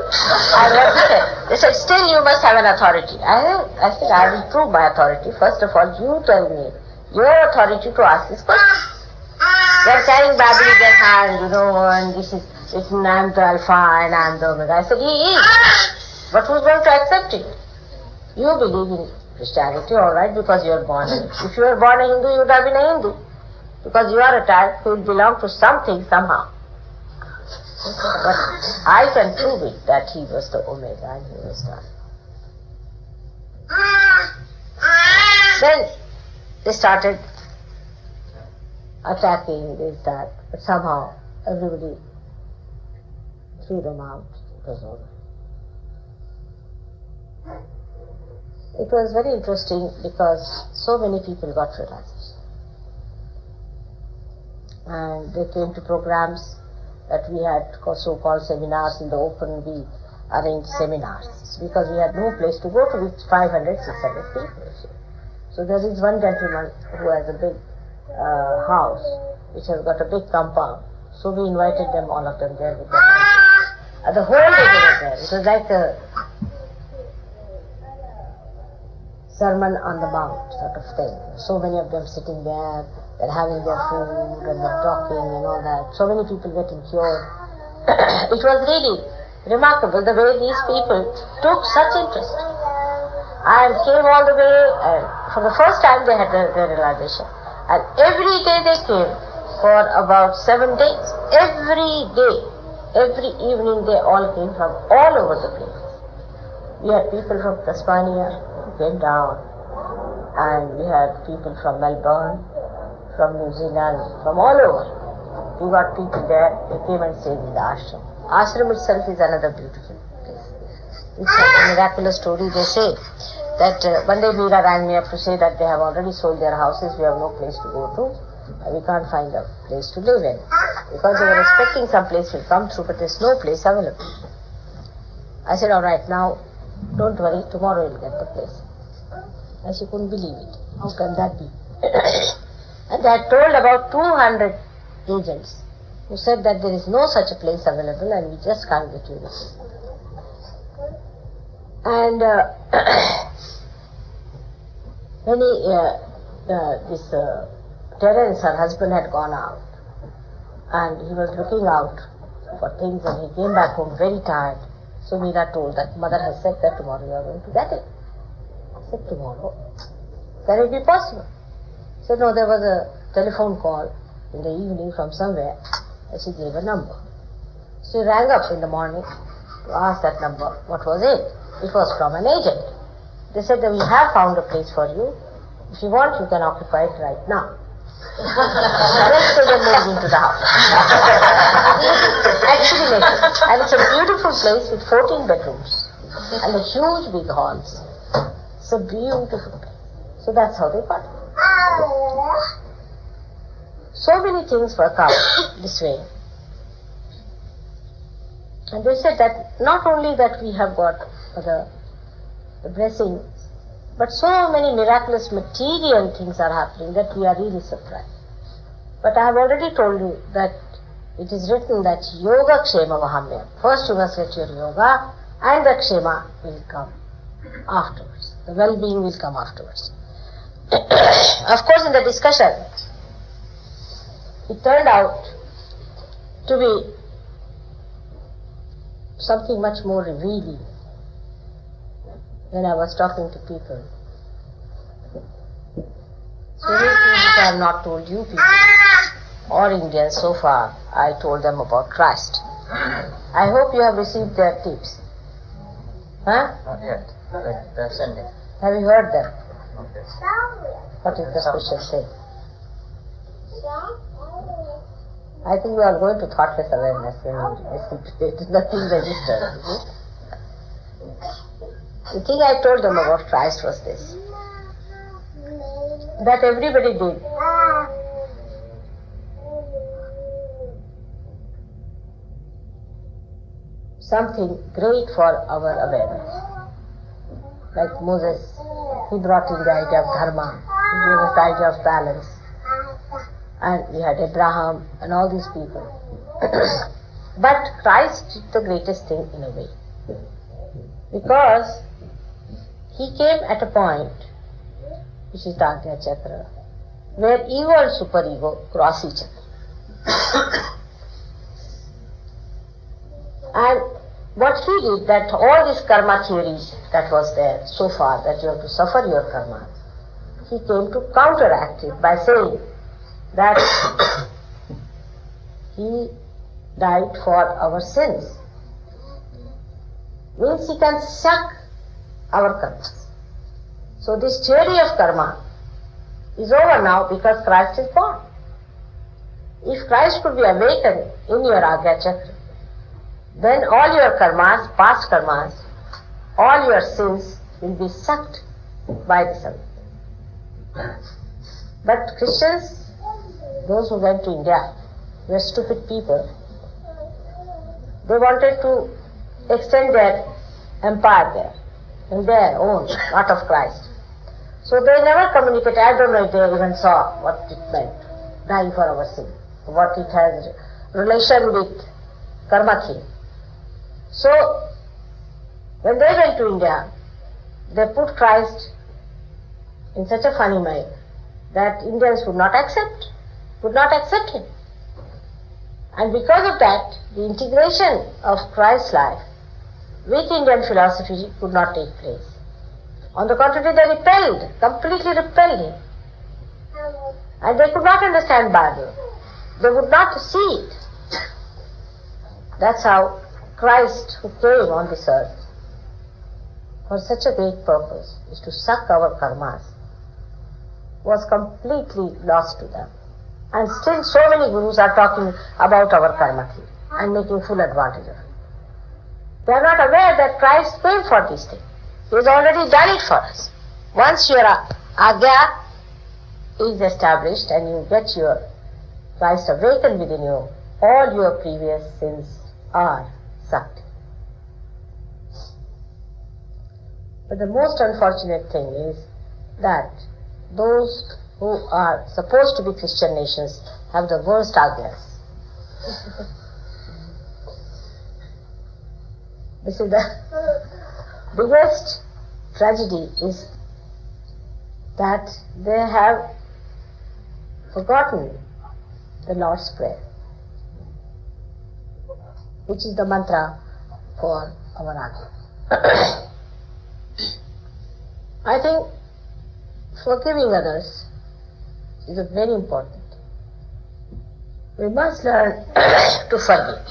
They said, still you must have an authority. I said, I will prove my authority. First of all, you tell me your authority to ask this question. They are carrying Bible in their hand, and this is written, I am the Alpha and I am the Omega. I said, he is. But who is going to accept it? You believe in Christianity, all right, because you are born in it. If you were born a Hindu, you would have been a Hindu. Because you are a type who will belong to something somehow. But I can prove it that he was the Omega and he was the Alpha. Then they started attacking this, that, but somehow everybody threw them out. It was over. It was very interesting because so many people got realization. And they came to programs that we had so-called seminars in the open. We arranged seminars because we had no place to go to with 500, 600 people. So there is one gentleman who has a big house which has got a big compound. So we invited them, all of them there with their houses. The whole day they were there. It was like a Sermon on the Mount sort of thing. So many of them sitting there, they're having their food and they're talking and all that. So many people getting cured. It was really remarkable the way these people took such interest and came all the way, and for the first time they had their realization. And every day they came for about 7 days. Every day, every evening they all came from all over the place. We had people from Tasmania who came down, and we had people from Melbourne, from New Zealand, from all over. We got people there, they came and stayed in the ashram. Ashram itself is another beautiful place. It's a miraculous story. They say that one day Meera rang me up to say that they have already sold their houses, we have no place to go to, we can't find a place to live in. Because they were expecting some place will come through, but there's no place available. I said, all right, now don't worry, tomorrow you'll get the place. And she couldn't believe it. How can that be? And they had told about 200 agents who said that there is no such a place available and we just can't get you this. And when Terence, her husband, had gone out and he was looking out for things and he came back home very tired. So Meera told that mother has said that tomorrow you are going to get it. I said, tomorrow. Can it be possible? He said, no, there was a telephone call in the evening from somewhere, and she gave a number. She rang up in the morning to ask that number. What was it? It was from an agent. They said that we have found a place for you. If you want, you can occupy it right now. Next day they moved into the house. Actually, and it's a beautiful place with 14 bedrooms and a huge big halls. It's a beautiful place. So that's how they got it. So many things work out this way. And they said that not only that we have got the blessing, but so many miraculous material things are happening that we are really surprised. But I have already told you that it is written that yoga kshema mahamya. First you must get your yoga and the kshema will come afterwards. The well-being will come afterwards. Of course, in the discussion, it turned out to be something much more revealing when I was talking to people. So many things which I have not told you people or Indians so far, I told them about Christ. I hope you have received their tips. Huh? Not yet. They're sending. Have you heard them? Okay. What is the scripture say? I think we are going to thoughtless awareness when we listen to it. Nothing registered. The thing I told them about Christ was this, that everybody did. Something great for our awareness. Like Moses, he brought in the idea of dharma, he gave us the idea of balance. And we had Abraham and all these people. But Christ did the greatest thing in a way. Because he came at a point, which is the Ajna Chakra, where ego and superego cross each other. And what he did, that all this karma theories that was there so far, that you have to suffer your karma, he came to counteract it by saying that he died for our sins. Means he can suck our karmas. So this theory of karma is over now because Christ is born. If Christ could be awakened in your Ajna Chakra, then all your karmas, past karmas, all your sins will be sucked by the sun. But Christians, those who went to India, were stupid people. They wanted to extend their empire there, in their own, not of Christ. So they never communicated. I don't know if they even saw what it meant, dying for our sin, what it has relation with karma thing. So, when they went to India, they put Christ in such a funny way that Indians would not accept him. And because of that, the integration of Christ's life with Indian philosophy could not take place. On the contrary, they completely repelled him. And they could not understand Bible. They would not see it. That's how Christ, who came on this earth for such a great purpose, is to suck our karmas, was completely lost to them. And still so many gurus are talking about our karma theory and making full advantage of it. They are not aware that Christ came for this thing. He has already done it for us. Once your Ajna is established and you get your Christ awakened within you, all your previous sins are sucked. But the most unfortunate thing is that those who are supposed to be Christian nations have the worst Ajnas. This is the biggest tragedy, is that they have forgotten the Lord's Prayer, which is the mantra for our Ajna. I think forgiving others is very important. We must learn to forgive.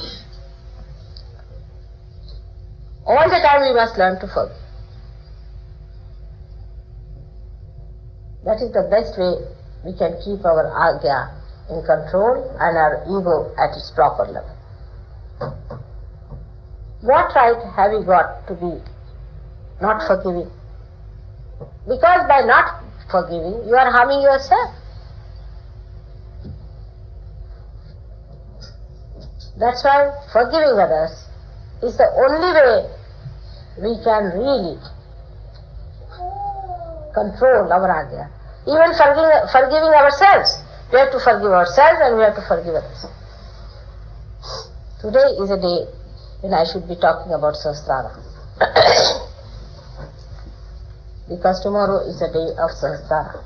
All the time we must learn to forgive. That is the best way we can keep our agya in control and our ego at its proper level. What right have you got to be not forgiving? Because by not forgiving, you are harming yourself. That's why forgiving others is the only way we can really control our agya. Even forgiving ourselves. We have to forgive ourselves and we have to forgive others. Today is a day when I should be talking about Sahasrara. Because tomorrow is the day of Sahasrara.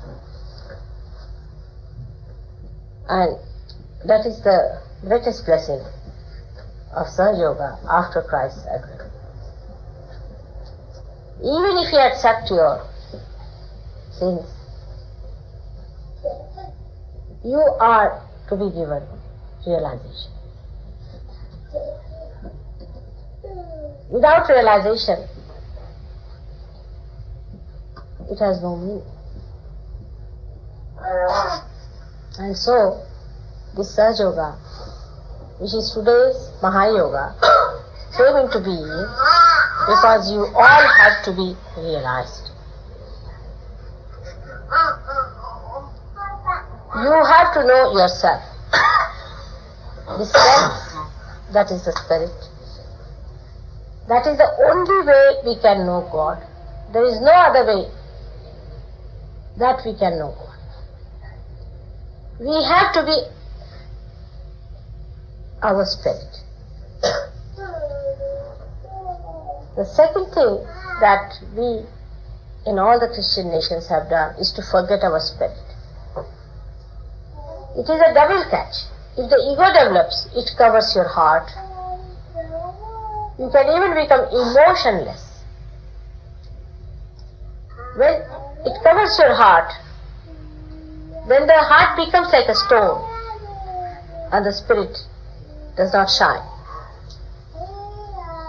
And that is the greatest blessing of Sahaja Yoga after Christ's advent. Even if you accept your sins, you are to be given realization. Without realization, it has no meaning. And so, this Sahaja Yoga, which is today's Mahayoga, came into being because you all have to be realized. You have to know yourself. The self, that is the spirit. That is the only way we can know God. There is no other way that we can know God. We have to be our spirit. The second thing that we in all the Christian nations have done is to forget our spirit. It is a double catch. If the ego develops, it covers your heart. You can even become emotionless. When it covers your heart, then the heart becomes like a stone and the spirit does not shine.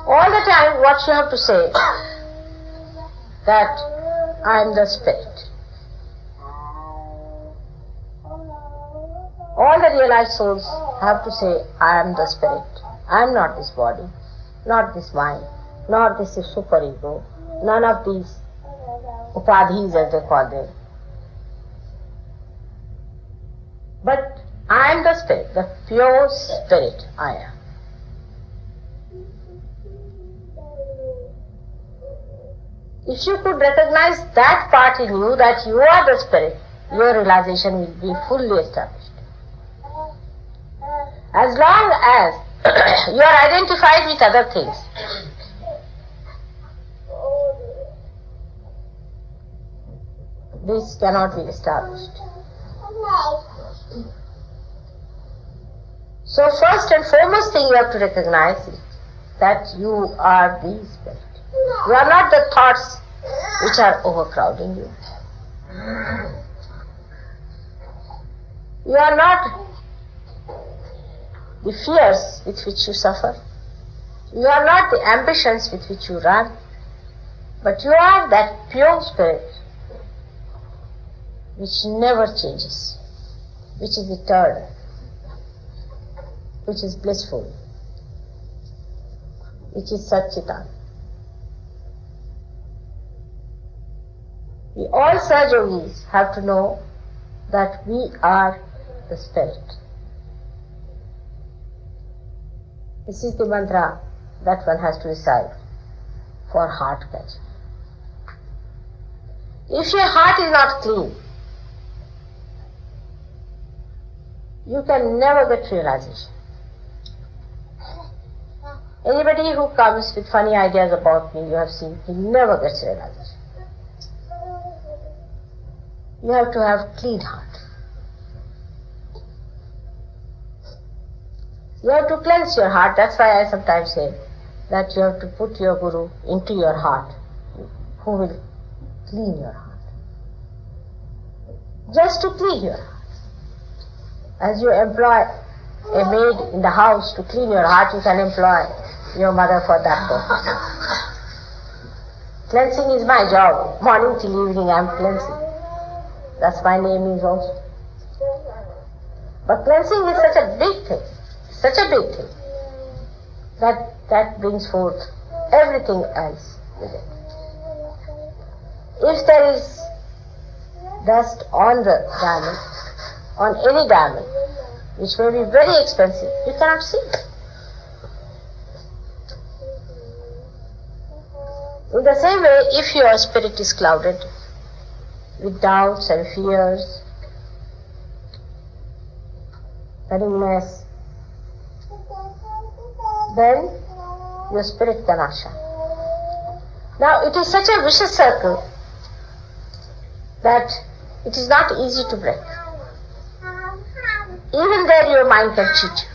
All the time what you have to say, that I am the spirit. All the realized souls have to say, I am the spirit. I am not this body, not this mind, not this superego, none of these upadhis as they call them. But I am the spirit, the pure spirit I am. If you could recognize that part in you, that you are the spirit, your realization will be fully established. As long as you are identified with other things, this cannot be established. So first and foremost thing you have to recognize is that you are the spirit. You are not the thoughts which are overcrowding you. You are not the fears with which you suffer. You are not the ambitions with which you run. But you are that pure spirit which never changes, which is eternal, which is blissful, which is Satchitan. We all Sahaja Yogis have to know that we are the spirit. This is the mantra that one has to recite for heart catching. If your heart is not clean, you can never get realization. Anybody who comes with funny ideas about me, you have seen, he never gets realization. You have to have clean heart. You have to cleanse your heart. That's why I sometimes say that you have to put your Guru into your heart, who will clean your heart. Just to clean your heart. As you employ a maid in the house to clean your heart, you can employ your mother for that purpose. Cleansing is my job. Morning till evening I am cleansing. That's my name is also. But cleansing is such a big thing, that brings forth everything else with it. If there is dust on the diamond, on any diamond, which may be very expensive, you cannot see it. In the same way, if your spirit is clouded with doubts and fears, cunningness, then your spirit cannot shine. Now it is such a vicious circle that it is not easy to break. Even there your mind can cheat you.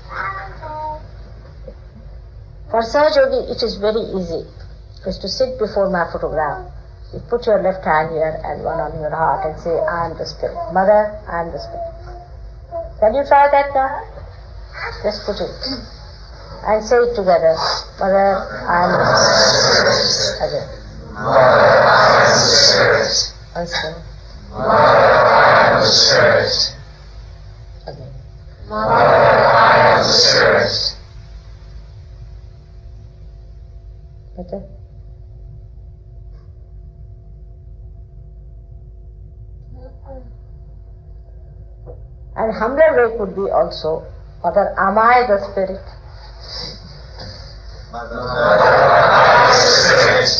For Sahaja Yogi it is very easy. Just to sit before my photograph, you put your left hand here and one on your heart and say, I am the spirit. Mother, I am the spirit. Can you try that now? Just put it. And say it together. Mother, I am the spirit. Again. Mother, I am the spirit. Once again. Mother, I am the spirit. Again. Mother, I am the spirit. Better? And humbler way could be also, Mother, am I the spirit? Mother, I am the spirit.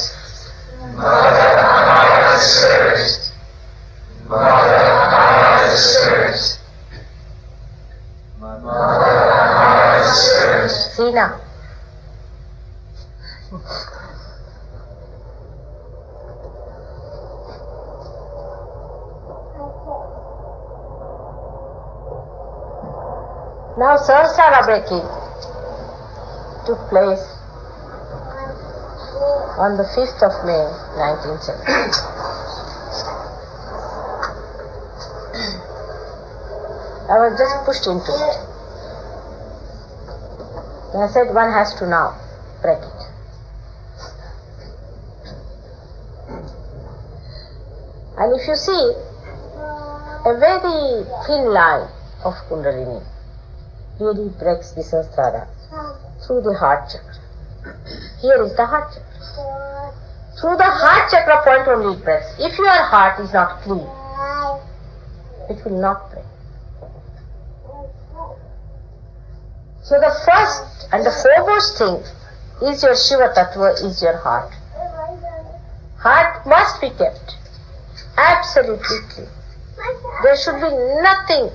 Mother, I am the spirit. Mother, I am the spirit. Mother, I am the spirit. See now. Now Sahasrara breaking took place on the 5th of May 1970. I was just pushed into it. And I said one has to now break it. And if you see a very thin line of Kundalini really breaks the Sahasrara through the heart chakra. Here is the heart chakra. Through the heart chakra point only it breaks. If your heart is not clean, it will not break. So the first and the foremost thing is your Shiva Tattva, is your heart. Heart must be kept absolutely clean. There should be nothing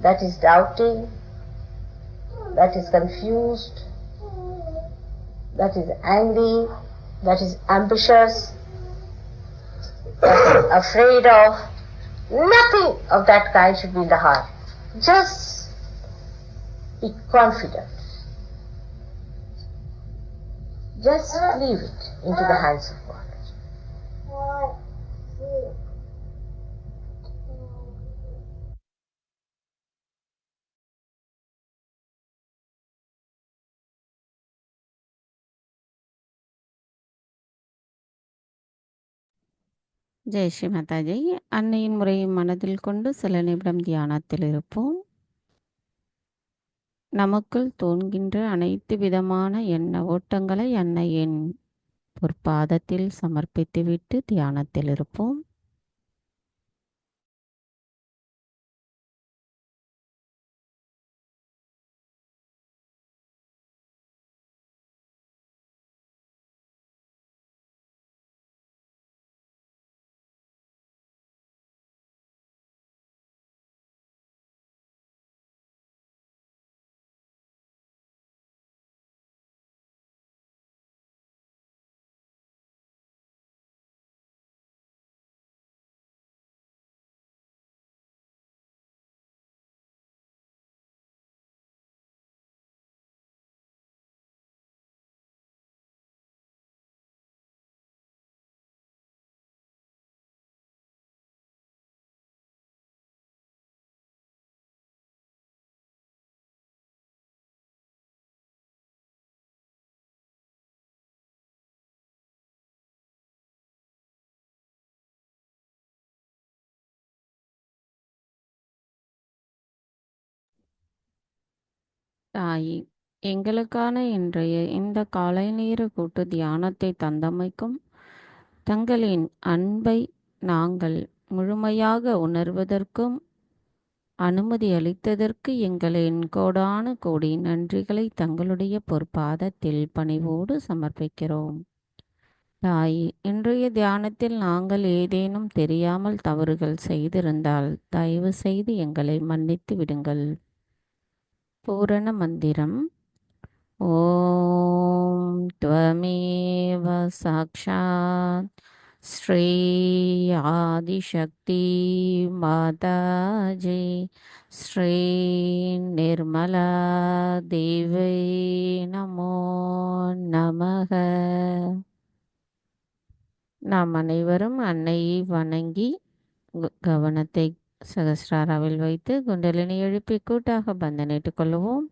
that is doubting, that is confused, that is angry, that is ambitious, that is afraid of. Nothing of that kind should be in the heart. Just be confident. Just leave it into the hands of God. Jai Sri Mataji. அன்னையின் முறையை மனதில் கொண்டு சில நிமிடம் தியானத்தில் இருப்போம். நமக்குள் தோன்கின்ற அனைத்து விதமான எண்ண ஓட்டங்களை அன்னையின் பொற்பாதத்தில் சமர்ப்பித்துவிட்டு தியானத்தில் இருப்போம். தாயே, எங்களுக்கான இன்றைய இந்த காலை நேர கூட்டு தியானத்தை தந்தமைக்கும், தங்களின் அன்பை நாங்கள் முழுமையாக உணர்வதற்கும் அனுமதி அளித்ததற்கு எங்களின் கோடான கோடி நன்றிகளை தங்களுடைய பொற்பாதத்தில் பணிவோடு சமர்ப்பிக்கிறோம். தாயே, இன்றைய தியானத்தில் நாங்கள் ஏதேனும் தெரியாமல் தவறுகள் செய்திருந்தால் தயவு செய்து எங்களை மன்னித்து விடுங்கள். பூரண மந்திரம். ஓம் த்வமேவ சாக்ஷாத் ஸ்ரீ ஆதிசக்தி மாதாஜி ஸ்ரீ நிர்மலா தேவை நமோ நமக. நாம் அனைவரும் அன்னையை வணங்கி கவனத்தை சகஸ்ராராவில் வைத்து குண்டலினி எழுப்பி கூட்டாக பந்தனிட்டுக் கொள்வோம்.